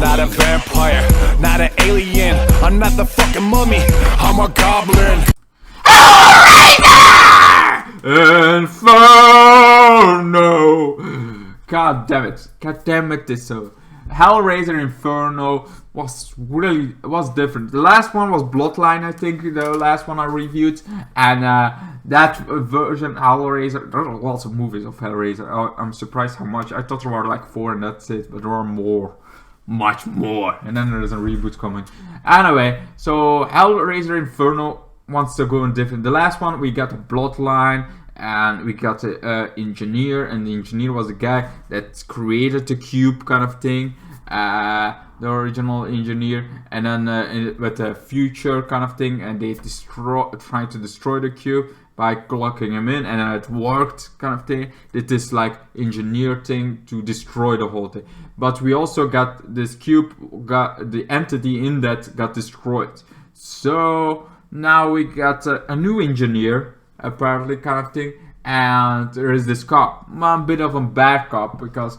not a vampire, not an alien. I'm not the fucking mummy, I'm a goblin. Inferno! God damn it. God damn it, this so. Hellraiser Inferno was different. The last one was Bloodline, I think, the last one I reviewed. And that version, Hellraiser, there are lots of movies of Hellraiser. I'm surprised how much. I thought there were like 4 and that's it, but there are more. Much more. And then there's a reboot coming. Anyway, so Hellraiser Inferno wants to go in different. The last one, we got the Bloodline. And we got the engineer, and the engineer was a guy that created the cube kind of thing, the original engineer, and then with the future kind of thing, and they trying to destroy the cube by locking him in, and it worked kind of thing. Did this like engineer thing to destroy the whole thing. But we also got this cube, got the entity in that got destroyed. So now we got a new engineer, apparently, kind of thing, and there is this cop, a bit of a bad cop, because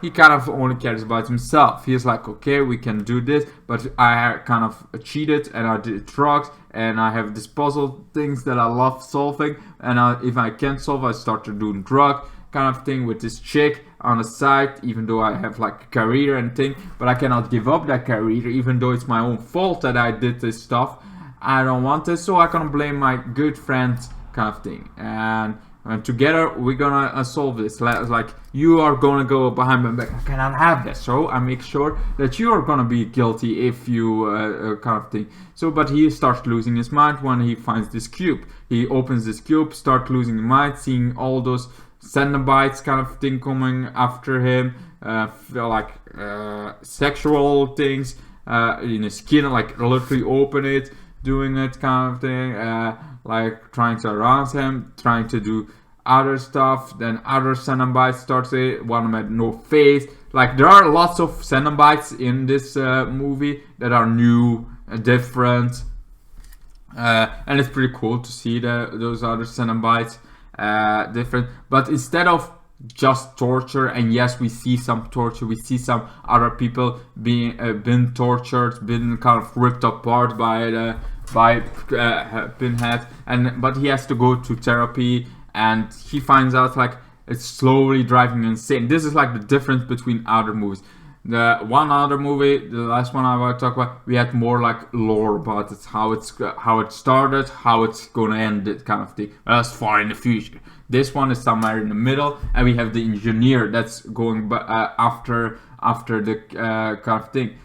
he kind of only cares about himself. He's like, okay, we can do this, but I kind of cheated, and I did drugs, and I have this puzzle things that I love solving, and if I can't solve, I start to do drug kind of thing with this chick on the side, even though I have like a career and thing, but I cannot give up that career, even though it's my own fault that I did this stuff. I don't want this, so I can blame my good friends kind of thing, and together we're gonna solve this. Like, you are gonna go behind my back, I cannot have that, so I make sure that you are gonna be guilty if you kind of thing. So, but he starts losing his mind when he finds this cube. He opens this cube, start losing his mind, seeing all those Cenobites kind of thing coming after him, like sexual things in his skin, like literally open it, doing it kind of thing, like trying to arouse him, trying to do other stuff. Then other Cenobites start it, one with no face. Like, there are lots of Cenobites in this movie that are new, different, and it's pretty cool to see those other Cenobites different. But instead of just torture, and yes, we see some torture, we see some other people being been tortured, been kind of ripped apart by Pinhead, but he has to go to therapy, and he finds out like it's slowly driving him insane. This is like the difference between other movies. The one other movie, the last one I want to talk about, we had more like lore about it, how it started, how it's gonna end, it kind of thing. That's far in the future. This one is somewhere in the middle, and we have the engineer that's going after the kind of thing.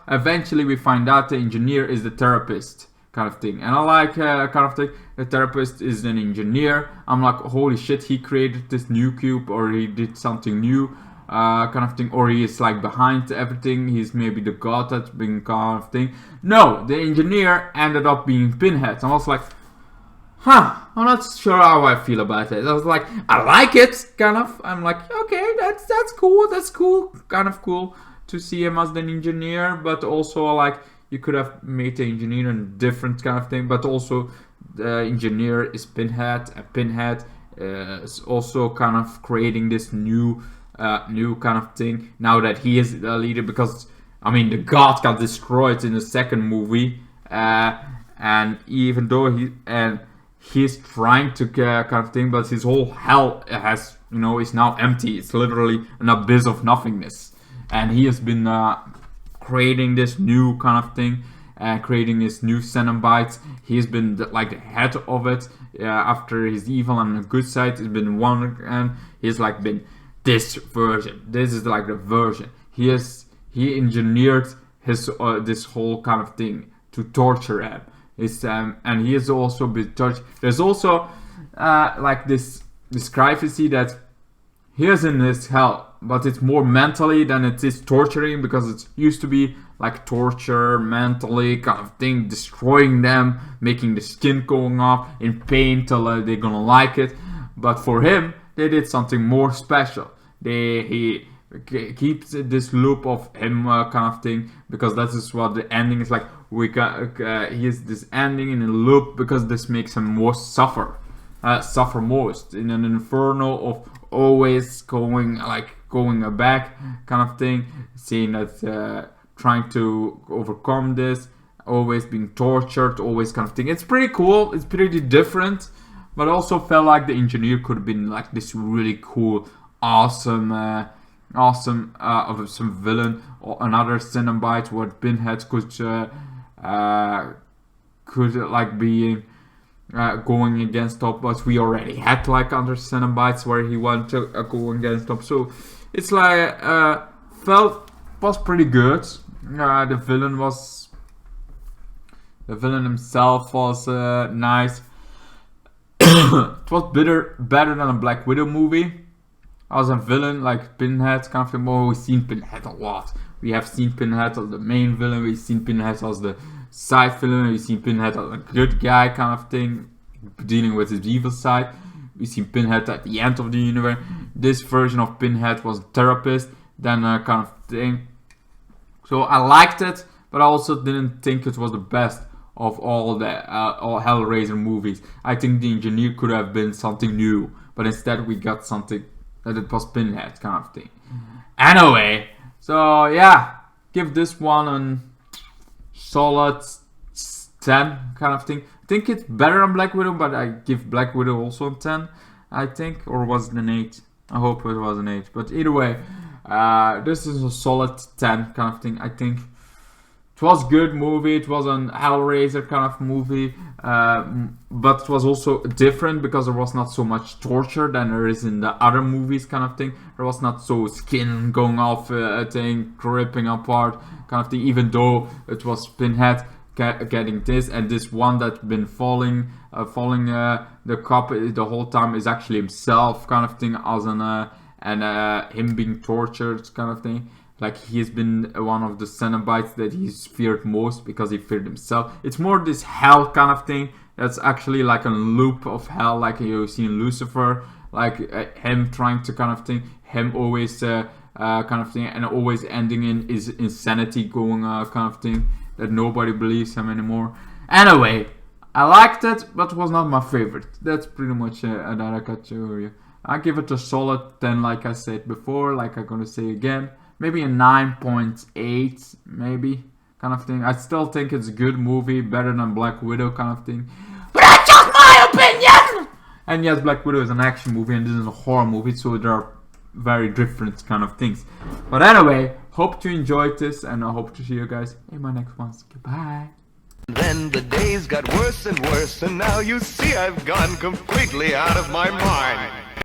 Eventually we find out the engineer is the therapist kind of thing. And I like kind of thing, the therapist is an engineer. I'm like, holy shit, he created this new cube, or he did something new kind of thing, or he is like behind everything, he's maybe the god that's been kind of thing. No, the engineer ended up being Pinhead. I was like, I'm not sure how I feel about it. I was like, I like it, kind of. I'm like, okay, that's cool, kind of cool to see him as an engineer, but also like, you could have made the engineer a different kind of thing, but also the engineer is Pinhead, and Pinhead is also kind of creating this new kind of thing now that he is the leader, because I mean the god got destroyed in the second movie, and even though he's trying to kind of thing, but his whole hell is now empty. It's literally an abyss of nothingness, and he has been creating this new kind of thing, creating this new Cenobites. He's been like the head of it, after his evil and the good side has been one, and he's like been this version. This is like the version. He engineered his this whole kind of thing to torture him. And he has also been tortured. There's also like this discrepancy that he is in this hell, but it's more mentally than it is torturing, because it used to be like torture mentally kind of thing, destroying them, making the skin going off in pain till they're gonna like it. But for him, they did something more special. He keeps this loop of him kind of thing, because that is what the ending is like. He is this ending in a loop, because this makes him more suffer most in an inferno of always going like going back kind of thing, seeing that trying to overcome this, always being tortured, always kind of thing. It's pretty cool, it's pretty different, but also felt like the engineer could have been like this really cool, awesome of some villain or another Cenobite where Pinhead could like be going against top, but we already had like other Cenobites where he wanted to go against top. So it's like was pretty good. The villain himself was nice. It was better than a Black Widow movie. As a villain like Pinhead kind of thing. Well, we've seen Pinhead a lot. We have seen Pinhead as the main villain. We've seen Pinhead as the side villain. We've seen Pinhead as a good guy kind of thing, dealing with his evil side. We've seen Pinhead at the end of the universe. This version of Pinhead was a therapist, then kind of thing. So I liked it, but I also didn't think it was the best of all Hellraiser movies. I think the engineer could have been something new, but instead we got something that it was Pinhead kind of thing. Anyway, so yeah, give this one a solid 10 kind of thing. I think it's better than Black Widow, but I give Black Widow also a 10, I think, or was it an 8? I hope it was an 8, but either way, this is a solid 10 kind of thing. I think it was a good movie. It was an Hellraiser kind of movie, but it was also different because there was not so much torture than there is in the other movies kind of thing. There was not so skin going off thing, ripping apart kind of thing, even though it was Pinhead getting this, and this one that's been following the cop the whole time is actually himself kind of thing, as an him being tortured kind of thing. Like, he's been one of the Cenobites that he's feared most because he feared himself. It's more this hell kind of thing. That's actually like a loop of hell, like you see in Lucifer. Like him trying to kind of thing, him always kind of thing, and always ending in his insanity going kind of thing, that nobody believes him anymore. Anyway, I liked it, but it was not my favorite. That's pretty much that I got to you. I give it a solid 10, like I said before, like I'm gonna say again. Maybe a 9.8, maybe, kind of thing. I still think it's a good movie, better than Black Widow kind of thing. But that's just my opinion! And yes, Black Widow is an action movie and this is a horror movie, so there are very different kind of things. But anyway, hope you enjoyed this, and I hope to see you guys in my next ones. Goodbye. Then the days got worse and worse, and now you see I've gone completely out of my mind.